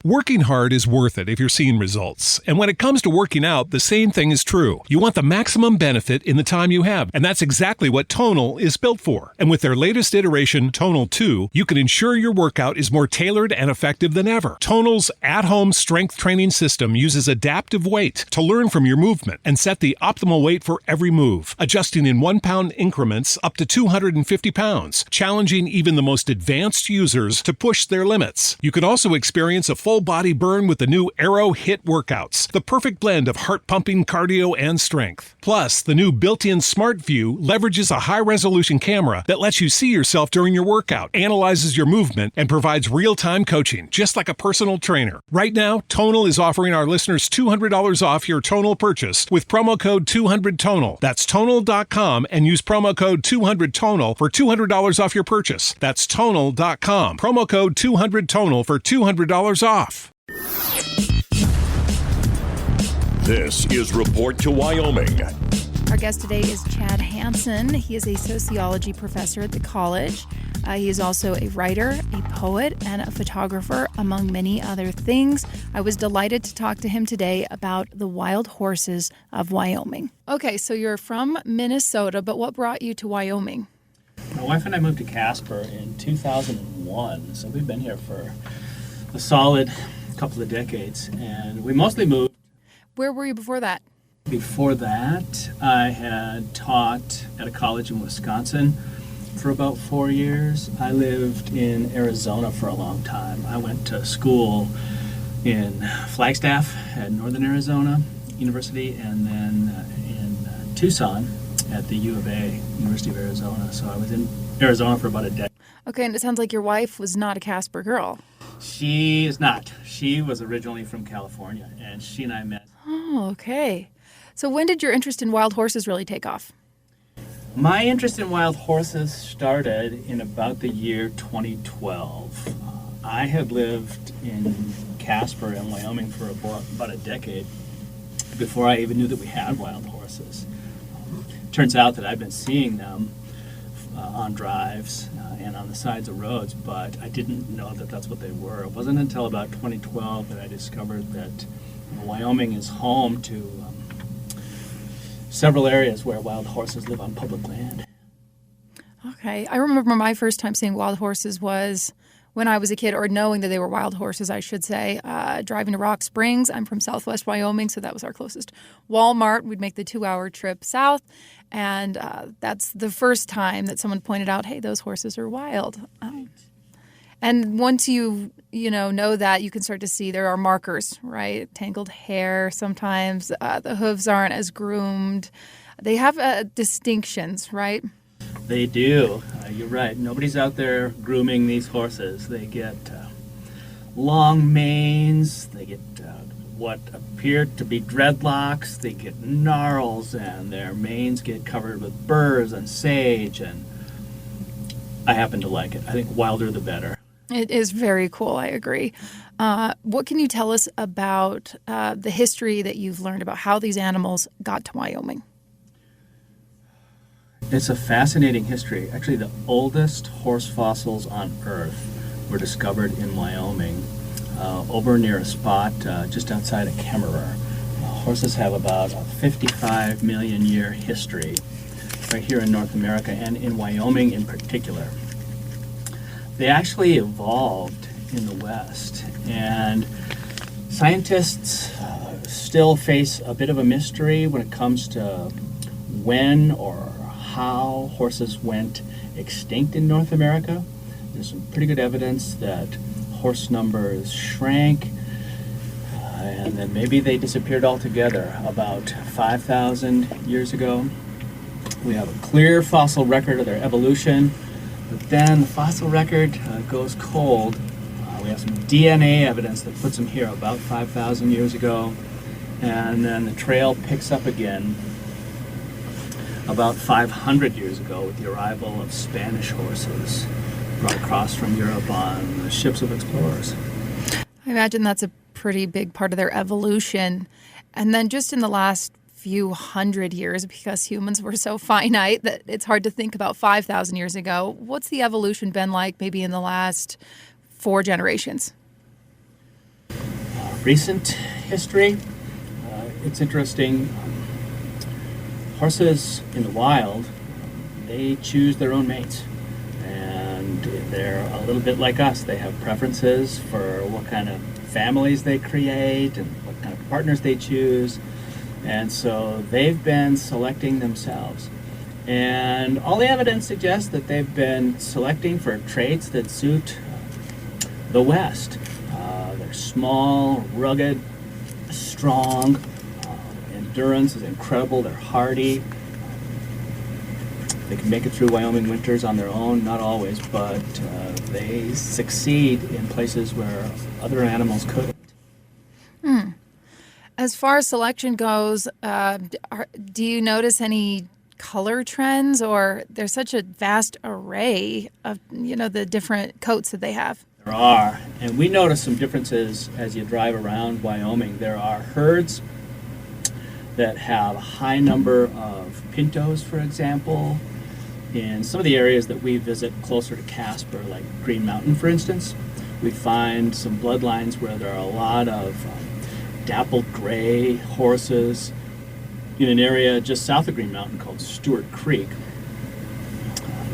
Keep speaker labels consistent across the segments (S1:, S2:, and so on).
S1: Working hard is worth it if you're seeing results. And when it comes to working out, the same thing is true. You want the maximum benefit in the time you have, and that's exactly what Tonal is built for. And with their latest iteration, Tonal 2, you can ensure your workout is more tailored and effective than ever. Tonal's at-home strength training system uses adaptive weight to learn from your movement and set the optimal weight for every move, adjusting in 1-pound increments up to 250 pounds, challenging even the most advanced users to push their limits. You can also experience a full-body burn with the new Aero HIIT workouts, the perfect blend of heart-pumping cardio and strength. Plus, the new built-in Smart View leverages a high-resolution camera that lets you see yourself during your workout, analyzes your movement, and provides real-time coaching, just like a personal trainer. Right now, Tonal is offering our listeners $200 off your Tonal purchase with promo code 200TONAL. That's Tonal.com and use promo code 200TONAL for $200 off your purchase. That's Tonal.com. Promo code 200TONAL for $200 off.
S2: This is Report to Wyoming.
S3: Our guest today is Chad Hanson. He is a sociology professor at the college. He is also a writer, a poet, and a photographer, among many other things. I was delighted to talk to him today about the wild horses of Wyoming. Okay, so you're from Minnesota, but what brought you to Wyoming?
S4: My wife and I moved to Casper in 2001, so we've been here for a solid couple of decades, and we mostly moved.
S3: Where were you before that?
S4: Before that, I had taught at a college in Wisconsin for about 4 years. I lived in Arizona for a long time. I went to school in Flagstaff at Northern Arizona University, and then in Tucson at the U of A, University of Arizona. So I was in Arizona for about a decade.
S3: Okay, and it sounds like your wife was not a Casper girl.
S4: She is not. She was originally from California, and she and I met.
S3: Oh, okay. So when did your interest in wild horses really take off?
S4: My interest in wild horses started in about the year 2012. I had lived in Casper in Wyoming for about a decade before I even knew that we had wild horses. Turns out that I've been seeing them on drives and on the sides of roads, but I didn't know that that's what they were. It wasn't until about 2012 that I discovered that Wyoming is home to several areas where wild horses live on public land.
S3: Okay. I remember my first time seeing wild horses was when I was a kid, or knowing that they were wild horses, I should say, driving to Rock Springs. I'm from Southwest Wyoming, so that was our closest Walmart. We'd make the 2-hour trip south, and that's the first time that someone pointed out, hey, those horses are wild. And once you know that, you can start to see there are markers, right? Tangled hair sometimes. The hooves aren't as groomed. They have distinctions, right?
S4: They do. You're right. Nobody's out there grooming these horses. They get long manes. They get what appear to be dreadlocks. They get gnarls, and their manes get covered with burrs and sage. And I happen to like it. I think wilder the better.
S3: It is very cool. I agree. What can you tell us about the history that you've learned about how these animals got to Wyoming?
S4: It's a fascinating history. Actually, the oldest horse fossils on Earth were discovered in Wyoming, over near a spot just outside of Kemmerer. Horses have about a 55 million year history right here in North America, and in Wyoming in particular. They actually evolved in the West, and scientists still face a bit of a mystery when it comes to when or how horses went extinct in North America. There's some pretty good evidence that horse numbers shrank, and then maybe they disappeared altogether about 5,000 years ago. We have a clear fossil record of their evolution, but then the fossil record goes cold. We have some DNA evidence that puts them here about 5,000 years ago, and then the trail picks up again about 500 years ago with the arrival of Spanish horses brought across from Europe on the ships of explorers.
S3: I imagine that's a pretty big part of their evolution. And then just in the last few hundred years, because humans were so finite that it's hard to think about 5,000 years ago, what's the evolution been like maybe in the last 4 generations?
S4: recent history, it's interesting. Horses in the wild, they choose their own mates. And they're a little bit like us. They have preferences for what kind of families they create and what kind of partners they choose. And so they've been selecting themselves. And all the evidence suggests that they've been selecting for traits that suit the West. They're small, rugged, strong. Endurance is incredible. They're hardy. They can make it through Wyoming winters on their own, not always, but they succeed in places where other animals couldn't.
S3: As far as selection goes, do you notice any color trends, or there's such a vast array of, the different coats that they have?
S4: There are, and we notice some differences as you drive around Wyoming. There are herds that have a high number of pintos, for example. In some of the areas that we visit closer to Casper, like Green Mountain, for instance, we find some bloodlines where there are a lot of dappled gray horses in an area just south of Green Mountain called Stewart Creek,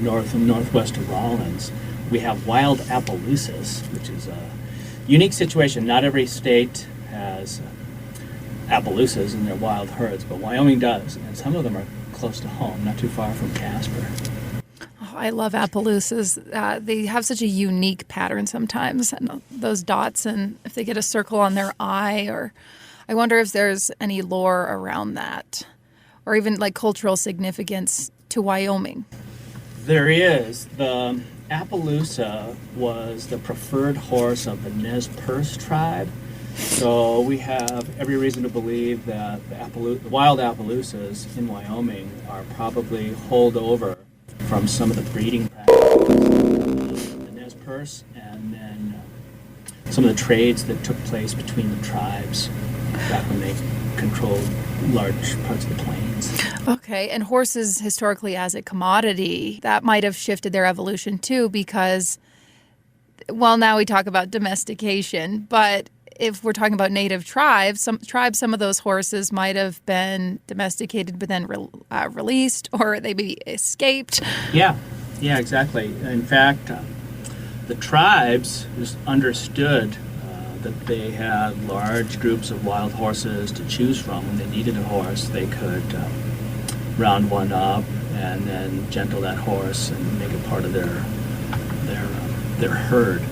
S4: north and northwest of Rawlins. We have wild Appaloosas, which is a unique situation. Not every state has Appaloosas in their wild herds, but Wyoming does, and some of them are close to home, not too far from Casper.
S3: Oh, I love Appaloosas. They have such a unique pattern sometimes, and those dots, and if they get a circle on their eye, or I wonder if there's any lore around that, or even like cultural significance to Wyoming.
S4: There is. The Appaloosa was the preferred horse of the Nez Perce tribe. So we have every reason to believe that the wild Appaloosas in Wyoming are probably holdover from some of the breeding practices of the Nez Perce, and then some of the trades that took place between the tribes back when they controlled large parts of the plains.
S3: Okay, and horses historically as a commodity, that might have shifted their evolution too, because, well, now we talk about domestication, but if we're talking about native tribes, some of those horses might have been domesticated but then released, or they maybe escaped.
S4: Yeah, exactly. In fact, the tribes just understood that they had large groups of wild horses to choose from. When they needed a horse, they could round one up and then gentle that horse and make it part of their herd.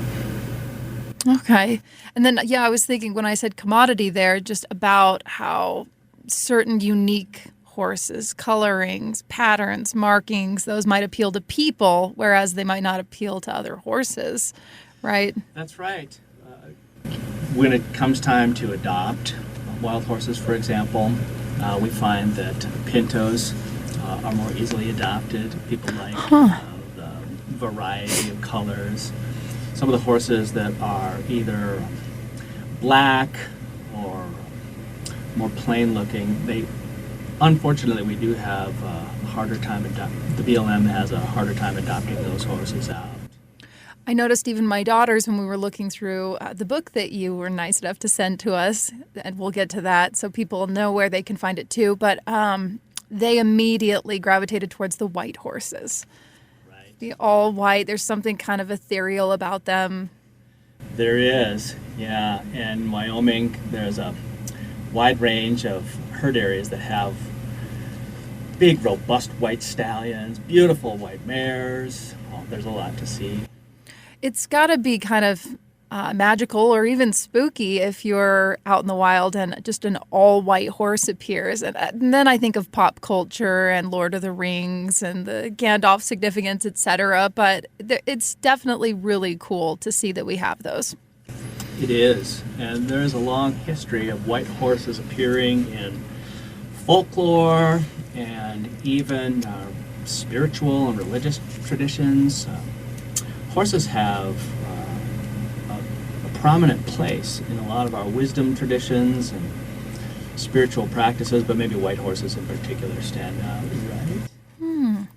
S3: Okay. And then, I was thinking when I said commodity there, just about how certain unique horses, colorings, patterns, markings, those might appeal to people, whereas they might not appeal to other horses, right?
S4: That's right. When it comes time to adopt wild horses, for example, we find that pintos are more easily adopted. People like the variety of colors. Some of the horses that are either black or more plain looking, unfortunately we do have a harder time the BLM has a harder time adopting those horses out.
S3: I noticed even my daughters, when we were looking through the book that you were nice enough to send to us, and we'll get to that so people know where they can find it too, but they immediately gravitated towards the white horses. Right. The all white, there's something kind of ethereal about them.
S4: There is, yeah. In Wyoming, there's a wide range of herd areas that have big, robust white stallions, beautiful white mares. Oh, there's a lot to see.
S3: It's got to be kind of magical or even spooky if you're out in the wild and just an all-white horse appears. And then I think of pop culture and Lord of the Rings and the Gandalf significance, etc. But it's definitely really cool to see that we have those.
S4: It is. And there's a long history of white horses appearing in folklore and even spiritual and religious traditions. Horses have a prominent place in a lot of our wisdom traditions and spiritual practices, but maybe white horses in particular stand out, right?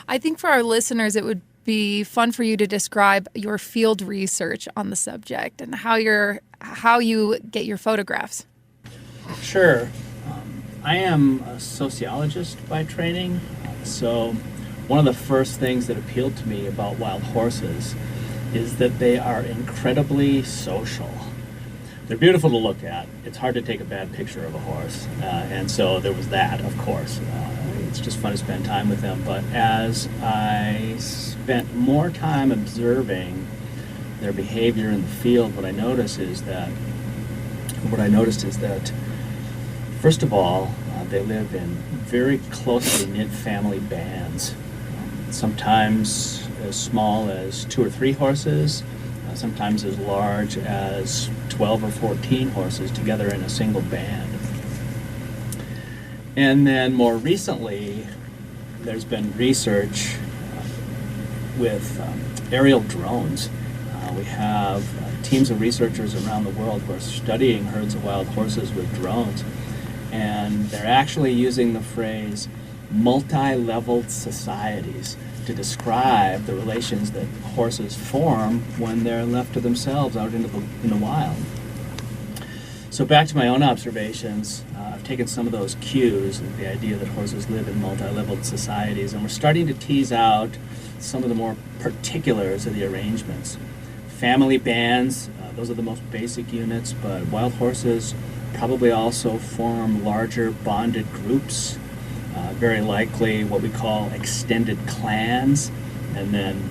S3: I think for our listeners, it would be fun for you to describe your field research on the subject and how you get your photographs.
S4: Sure. I am a sociologist by training, so one of the first things that appealed to me about wild horses is that they are incredibly social. They're beautiful to look at. It's hard to take a bad picture of a horse, and so there was that, of course. It's just fun to spend time with them, but as I spent more time observing their behavior in the field, what I noticed is that first of all, they live in very closely knit family bands, sometimes as small as 2 or 3 horses, sometimes as large as 12 or 14 horses together in a single band. And then more recently, there's been research with aerial drones. We have teams of researchers around the world who are studying herds of wild horses with drones. And they're actually using the phrase multi-leveled societies to describe the relations that horses form when they're left to themselves out in the wild. So back to my own observations, I've taken some of those cues, the idea that horses live in multi-leveled societies, and we're starting to tease out some of the more particulars of the arrangements. Family bands, those are the most basic units, but wild horses probably also form larger bonded groups, very likely what we call extended clans, and then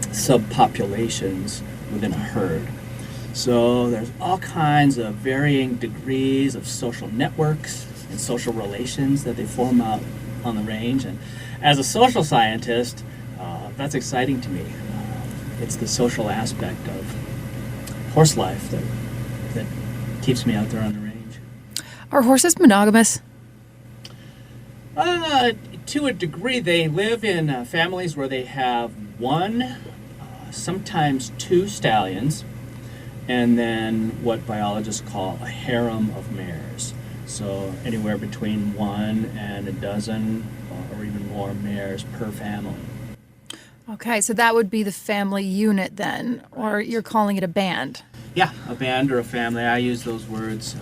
S4: subpopulations within a herd. So there's all kinds of varying degrees of social networks and social relations that they form out on the range. And as a social scientist, that's exciting to me. It's the social aspect of horse life that keeps me out there on the range.
S3: Are horses monogamous?
S4: To a degree, they live in families where they have one, sometimes 2 stallions, and then what biologists call a harem of mares. So anywhere between 1 and a dozen or even more mares per family.
S3: Okay, so that would be the family unit then, or you're calling it a band.
S4: Yeah, a band or a family. I use those words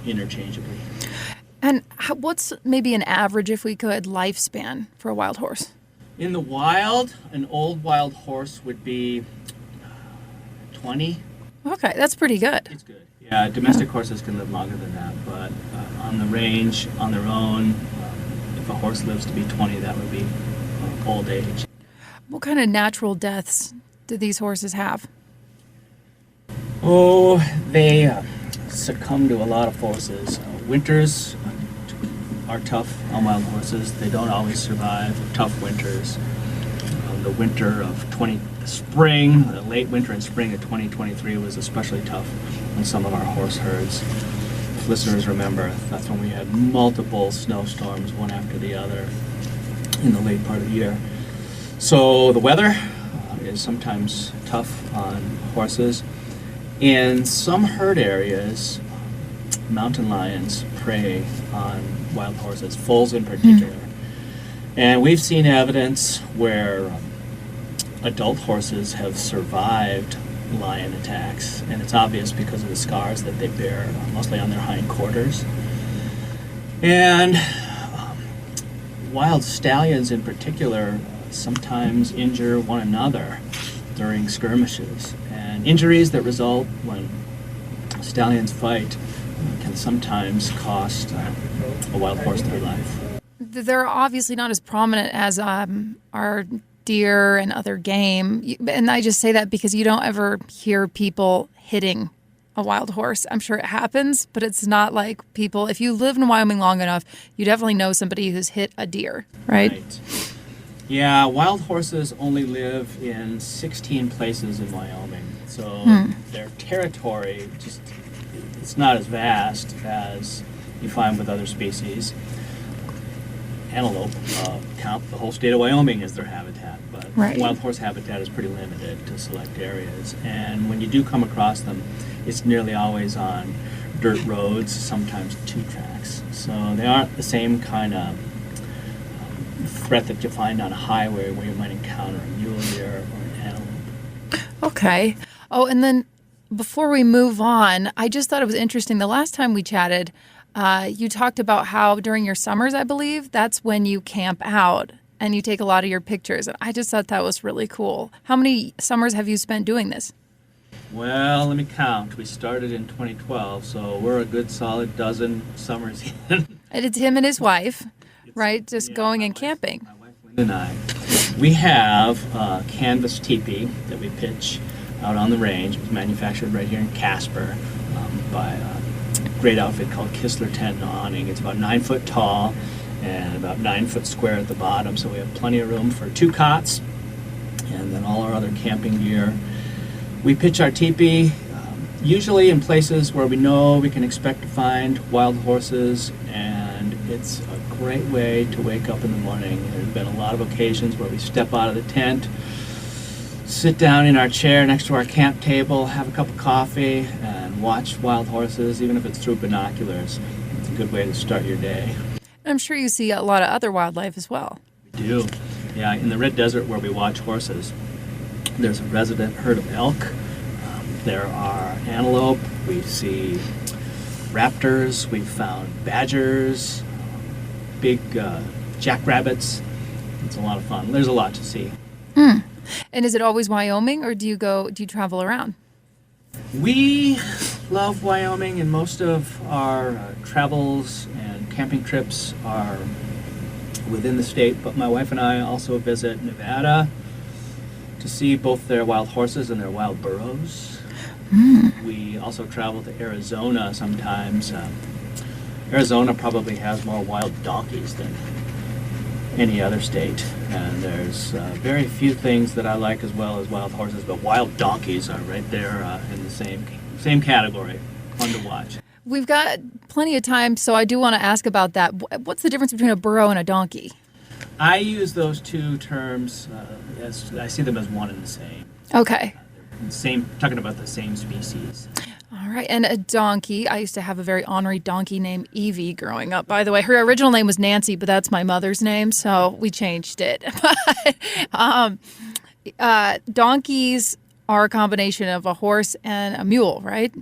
S4: interchangeably.
S3: And what's maybe an average, if we could, lifespan for a wild horse?
S4: In the wild, an old wild horse would be 20.
S3: Okay, that's pretty good.
S4: It's good. Yeah, domestic horses can live longer than that, but on the range, on their own, if a horse lives to be 20, that would be old age.
S3: What kind of natural deaths do these horses have?
S4: Oh, they succumb to a lot of forces. Winters are tough on wild horses. They don't always survive tough winters. The winter of the late winter and spring of 2023 was especially tough on some of our horse herds. If listeners remember, that's when we had multiple snowstorms, one after the other, in the late part of the year. So the weather is sometimes tough on horses. In some herd areas, mountain lions prey on wild horses, foals in particular. And we've seen evidence where adult horses have survived lion attacks, and it's obvious because of the scars that they bear, mostly on their hindquarters. And wild stallions in particular sometimes injure one another during skirmishes. And injuries that result when stallions fight can sometimes cost a wild horse their life.
S3: They're obviously not as prominent as our deer and other game. And I just say that because you don't ever hear people hitting a wild horse. I'm sure it happens, but it's not like people, if you live in Wyoming long enough, you definitely know somebody who's hit a deer, right?
S4: Yeah, wild horses only live in 16 places in Wyoming. So their territory it's not as vast as you find with other species. Antelope count the whole state of Wyoming as their habitat, but wild horse habitat is pretty limited to select areas. And when you do come across them, it's nearly always on dirt roads, sometimes 2 tracks. So they aren't the same kind of threat that you find on a highway where you might encounter a mule deer or an antelope.
S3: Okay. Oh, and then before we move on, I just thought it was interesting. The last time we chatted, you talked about how during your summers, I believe, that's when you camp out and you take a lot of your pictures. And I just thought that was really cool. How many summers have you spent doing this?
S4: Well, let me count. We started in 2012, so we're a good solid dozen summers in.
S3: And it's him and his wife, right? Just going and camping.
S4: My wife, Linda, and I. We have a canvas teepee that we pitch out on the range. It's manufactured right here in Casper by a great outfit called Kistler Tent and Awning. It's about 9 foot tall and about 9 foot square at the bottom, so we have plenty of room for 2 cots and then all our other camping gear. We pitch our teepee usually in places where we know we can expect to find wild horses, and it's a great way to wake up in the morning. There's been a lot of occasions where we step out of the tent, sit down in our chair next to our camp table, have a cup of coffee, and watch wild horses, even if it's through binoculars. It's a good way to start your day.
S3: I'm sure you see a lot of other wildlife as well.
S4: We do. Yeah, in the Red Desert where we watch horses, there's a resident herd of elk. There are antelope. We see raptors. We've found badgers, big jackrabbits. It's a lot of fun. There's a lot to see.
S3: And is it always Wyoming, or do you travel around?
S4: We love Wyoming, and most of our travels and camping trips are within the state, but my wife and I also visit Nevada to see both their wild horses and their wild burros. We also travel to Arizona sometimes. Arizona probably has more wild donkeys than any other state, and there's very few things that I like as well as wild horses, but wild donkeys are right there in the same category. Fun to watch.
S3: We've got plenty of time, so I do want to ask about that. What's the difference between a burro and a donkey?
S4: I use those two terms as I see them as one and the same.
S3: Okay.
S4: Talking about the same species.
S3: All right, and a donkey. I used to have a very ornery donkey named Evie growing up. By the way, her original name was Nancy, but that's my mother's name, so we changed it. Donkeys are a combination of a horse and a mule, right?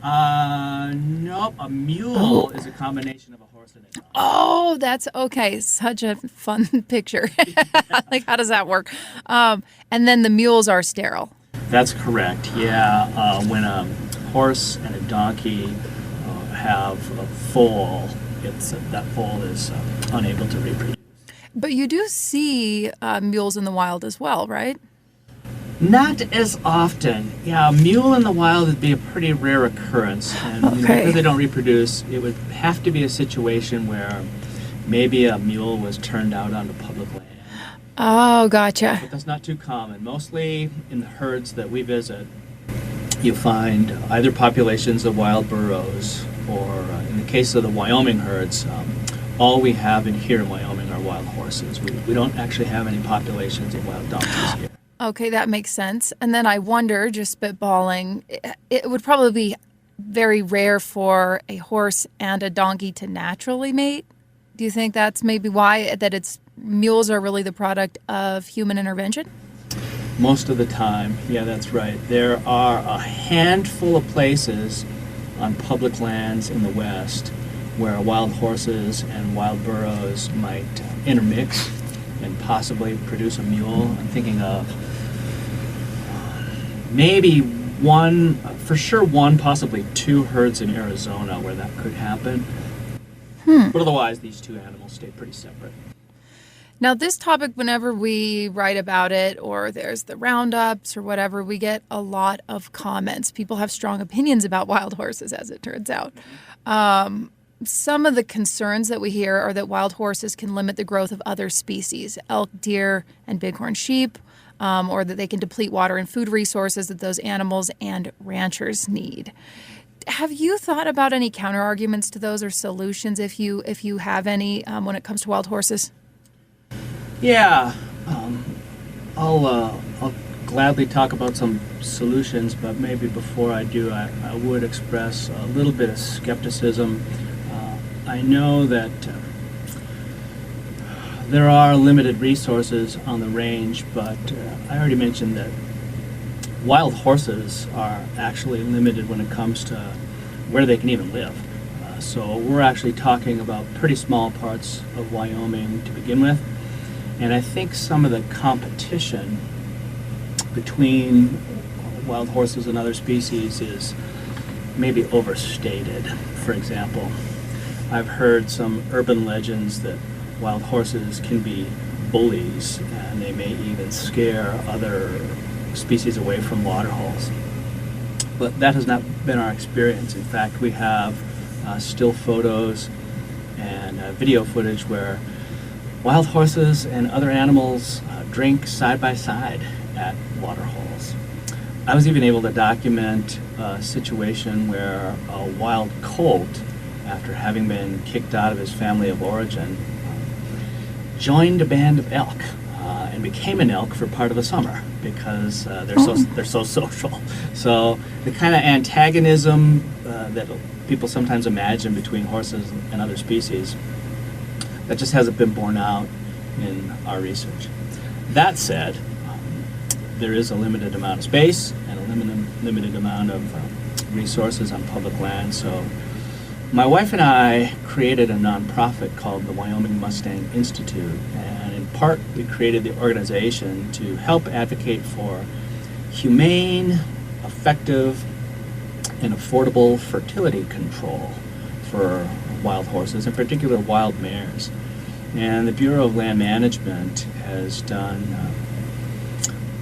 S4: Nope. A mule is a combination of a horse and a donkey.
S3: Oh, that's okay. Such a fun picture. Like, how does that work? And then the mules are sterile.
S4: That's correct. Yeah. When a horse and a donkey have a foal, that foal is unable to reproduce.
S3: But you do see mules in the wild as well, right?
S4: Not as often. Yeah, a mule in the wild would be a pretty rare occurrence. And because they don't reproduce, it would have to be a situation where maybe a mule was turned out onto public land.
S3: Oh, gotcha.
S4: But that's not too common. Mostly in the herds that we visit, you find either populations of wild burros or, in the case of the Wyoming herds, all we have in here in Wyoming are wild horses. We don't actually have any populations of wild donkeys here.
S3: Okay, that makes sense. And then I wonder, just spitballing, it would probably be very rare for a horse and a donkey to naturally mate. Do you think that's maybe why mules are really the product of human intervention?
S4: Most of the time, yeah, that's right. There are a handful of places on public lands in the West where wild horses and wild burros might intermix and possibly produce a mule. I'm thinking of maybe one, possibly 2 herds in Arizona where that could happen. But otherwise, these two animals stay pretty separate.
S3: Now, this topic, whenever we write about it or there's the roundups or whatever, we get a lot of comments. People have strong opinions about wild horses, as it turns out. Some of the concerns that we hear are that wild horses can limit the growth of other species, elk, deer, and bighorn sheep, or that they can deplete water and food resources that those animals and ranchers need. Have you thought about any counter-arguments to those or solutions, if you have any, when it comes to wild horses?
S4: Yeah, I'll gladly talk about some solutions, but maybe before I do, I would express a little bit of skepticism. I know that There are limited resources on the range, but I already mentioned that wild horses are actually limited when it comes to where they can even live. So we're actually talking about pretty small parts of Wyoming to begin with. And I think some of the competition between wild horses and other species is maybe overstated. For example, I've heard some urban legends that wild horses can be bullies and they may even scare other species away from water holes. But that has not been our experience. In fact, we have still photos and video footage where wild horses and other animals drink side by side at water holes. I was even able to document a situation where a wild colt, after having been kicked out of his family of origin, joined a band of elk and became an elk for part of the summer because they're so social. So the kind of antagonism that people sometimes imagine between horses and other species, that just hasn't been borne out in our research. That said, there is a limited amount of space and a limited amount of resources on public land. So my wife and I created a nonprofit called the Wyoming Mustang Institute, and in part we created the organization to help advocate for humane, effective, and affordable fertility control for wild horses, in particular wild mares. And the Bureau of Land Management has done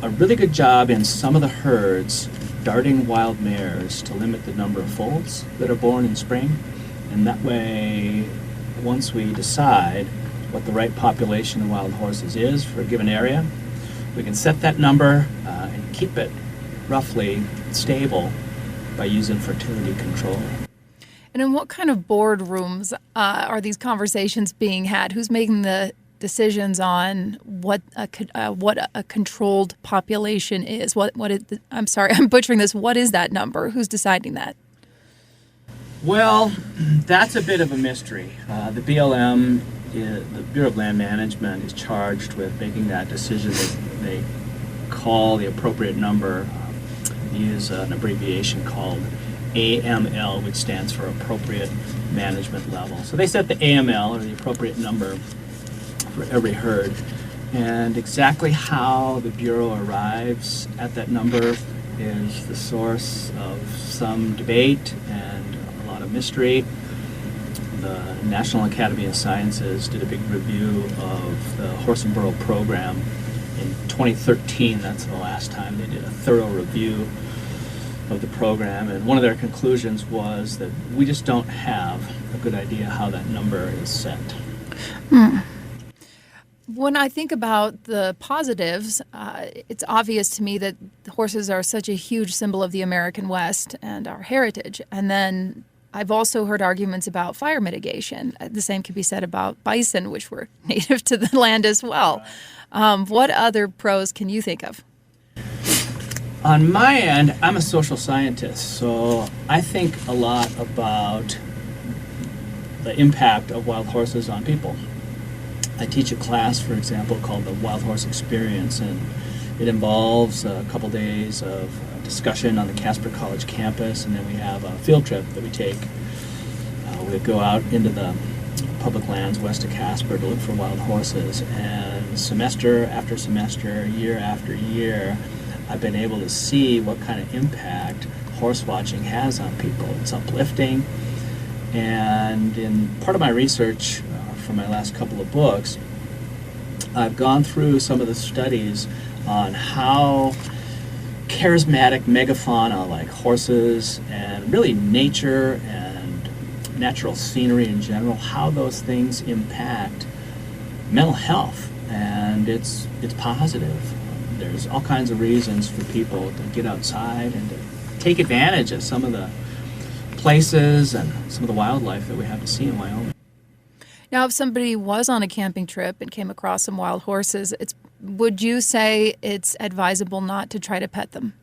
S4: a really good job in some of the herds darting wild mares to limit the number of foals that are born in spring. And that way, once we decide what the right population of wild horses is for a given area, we can set that number and keep it roughly stable by using fertility control.
S3: And in what kind of boardrooms are these conversations being had? Who's making the decisions on what a controlled population is? I'm sorry, I'm butchering this. What is that number? Who's deciding that?
S4: Well, that's a bit of a mystery. The BLM, the Bureau of Land Management, is charged with making that decision. They call the appropriate number, use an abbreviation called AML, which stands for Appropriate Management Level. So they set the AML, or the appropriate number, for every herd. And exactly how the Bureau arrives at that number is the source of some debate and a lot of mystery. The National Academy of Sciences did a big review of the horse and burro program in 2013. That's the last time they did a thorough review of the program, and one of their conclusions was that we just don't have a good idea how that number is set.
S3: When I think about the positives, it's obvious to me that horses are such a huge symbol of the American West and our heritage. And then I've also heard arguments about fire mitigation. The same could be said about bison, which were native to the land as well. What other pros can you think of?
S4: On my end, I'm a social scientist, so I think a lot about the impact of wild horses on people. I teach a class, for example, called the Wild Horse Experience, and it involves a couple days of discussion on the Casper College campus, and then we have a field trip that we take. We go out into the public lands west of Casper to look for wild horses, and semester after semester, year after year, I've been able to see what kind of impact horse watching has on people. It's uplifting, and in part of my research for my last couple of books, I've gone through some of the studies on how charismatic megafauna like horses and really nature and natural scenery in general, how those things impact mental health, and it's positive. There's all kinds of reasons for people to get outside and to take advantage of some of the places and some of the wildlife that we have to see in Wyoming.
S3: Now, if somebody was on a camping trip and came across some wild horses, would you say it's advisable not to try to pet them?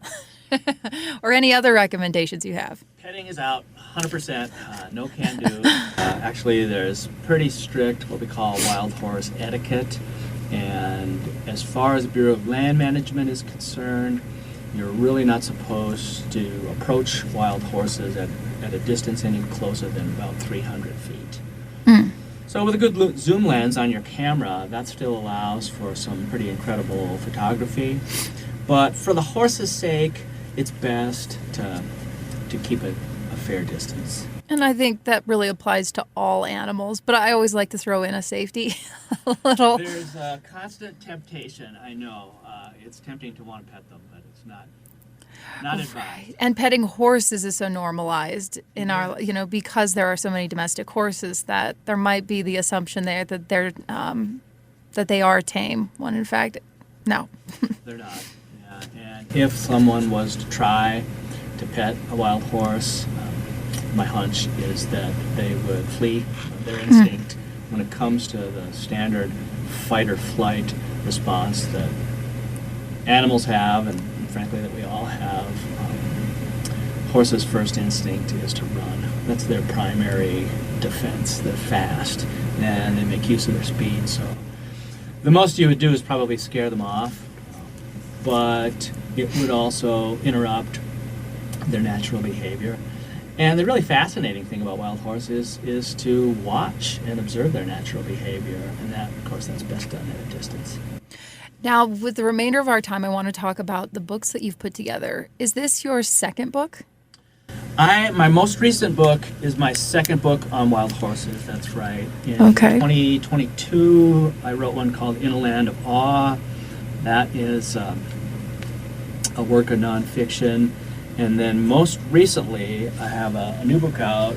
S3: Or any other recommendations you have?
S4: Petting is out, 100%. No can do. Actually, there's pretty strict what we call wild horse etiquette. And as far as the Bureau of Land Management is concerned, you're really not supposed to approach wild horses at a distance any closer than about 300 feet. So with a good zoom lens on your camera, that still allows for some pretty incredible photography. But for the horse's sake, it's best to keep it a fair distance.
S3: And I think that really applies to all animals, but I always like to throw in a safety a little.
S4: There's a constant temptation, I know. It's tempting to want to pet them, but it's not advised.
S3: And petting horses is so normalized in our, because there are so many domestic horses that there might be the assumption there that that they are tame, when in fact, no.
S4: They're not. Yeah. And if someone was to try to pet a wild horse, my hunch is that they would flee. Their instinct when it comes to the standard fight or flight response that animals have, and frankly that we all have, horses' first instinct is to run. That's their primary defense. They're fast and they make use of their speed. So the most you would do is probably scare them off, but it would also interrupt their natural behavior. And the really fascinating thing about wild horses is to watch and observe their natural behavior, and that, of course, that's best done at a distance.
S3: Now, with the remainder of our time, I want to talk about the books that you've put together. Is this your second book?
S4: My most recent book is my second book on wild horses, that's right. In 2022, I wrote one called In a Land of Awe. That is a work of nonfiction. And then most recently, I have a new book out.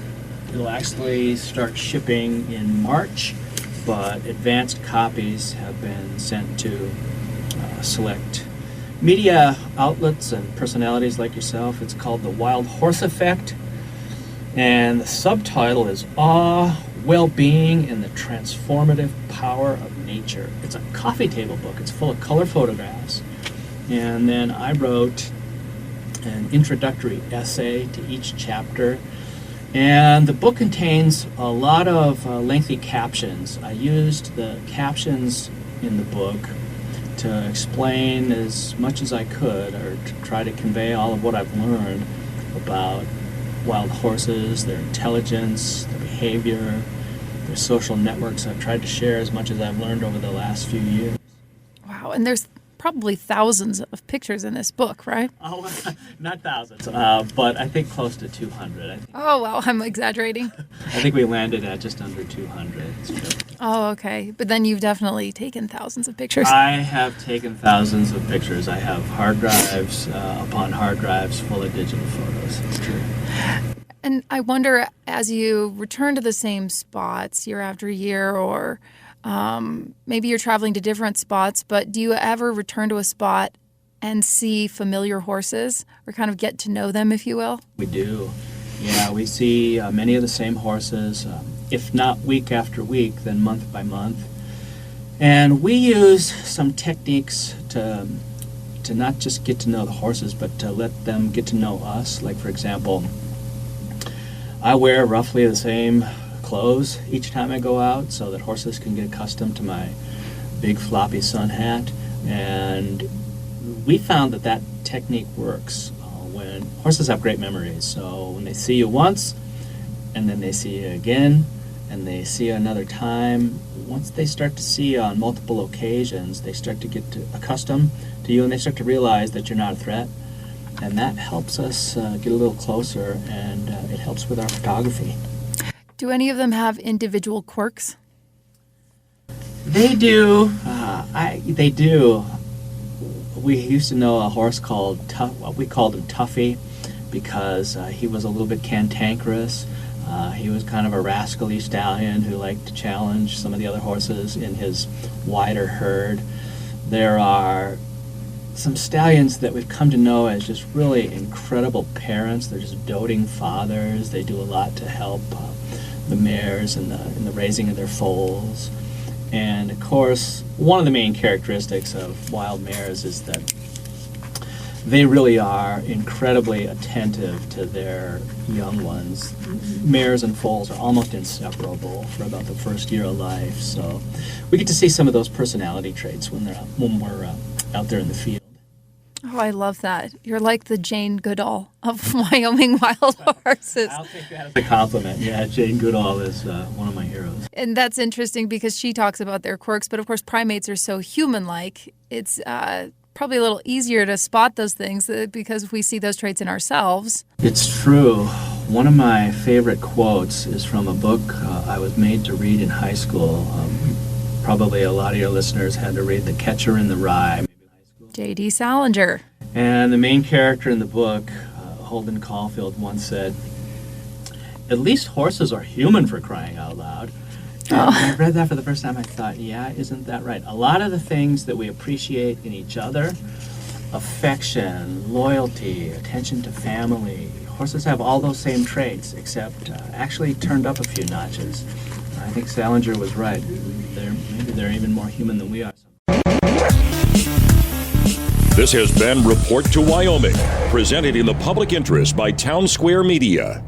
S4: It'll actually start shipping in March, but advanced copies have been sent to select media outlets and personalities like yourself. It's called The Wild Horse Effect, and the subtitle is Awe, Well-Being, and the Transformative Power of Nature. It's a coffee table book. It's full of color photographs. And then I wrote an introductory essay to each chapter. And the book contains a lot of lengthy captions. I used the captions in the book to explain as much as I could, or to try to convey all of what I've learned about wild horses, their intelligence, their behavior, their social networks. I've tried to share as much as I've learned over the last few years.
S3: Wow, and there's probably thousands of pictures in this book, right?
S4: Oh, not thousands, but I think close to 200.
S3: Oh, well, I'm exaggerating.
S4: I think we landed at just under 200.
S3: Oh, okay. But then you've definitely taken thousands of pictures.
S4: I have taken thousands of pictures. I have hard drives upon hard drives full of digital photos. It's true.
S3: And I wonder, as you return to the same spots year after year, or maybe you're traveling to different spots, but do you ever return to a spot and see familiar horses, or kind of get to know them, if you will?
S4: We do. Yeah, we see many of the same horses, if not week after week, then month by month. And we use some techniques to not just get to know the horses, but to let them get to know us. Like, for example, I wear roughly the same clothes each time I go out so that horses can get accustomed to my big floppy sun hat. And we found that that technique works when horses have great memories. So when they see you once, and then they see you again, and they see you another time, once they start to see you on multiple occasions, they start to get accustomed to you, and they start to realize that you're not a threat. And that helps us get a little closer, and it helps with our photography.
S3: Do any of them have individual quirks?
S4: They do. They do. We used to know a horse called we called him Tuffy, because he was a little bit cantankerous. He was kind of a rascally stallion who liked to challenge some of the other horses in his wider herd. There are some stallions that we've come to know as just really incredible parents. They're just doting fathers. They do a lot to help the mares in the raising of their foals. And of course, one of the main characteristics of wild mares is that they really are incredibly attentive to their young ones. Mares and foals are almost inseparable for about the first year of life. So we get to see some of those personality traits when we're out there in the field.
S3: Oh, I love that. You're like the Jane Goodall of Wyoming wild horses.
S4: I'll take that as a compliment. Yeah, Jane Goodall is one of my heroes.
S3: And that's interesting because she talks about their quirks, but of course primates are so human-like. It's probably a little easier to spot those things because we see those traits in ourselves.
S4: It's true. One of my favorite quotes is from a book I was made to read in high school. Probably a lot of your listeners had to read The Catcher in the Rye.
S3: J.D. Salinger.
S4: And the main character in the book, Holden Caulfield, once said, "At least horses are human, for crying out loud." And when I read that for the first time, I thought, yeah, isn't that right? A lot of the things that we appreciate in each other, affection, loyalty, attention to family, horses have all those same traits, except actually turned up a few notches. I think Salinger was right. Maybe they're even more human than we are.
S2: This has been Report to Wyoming, presented in the public interest by Town Square Media.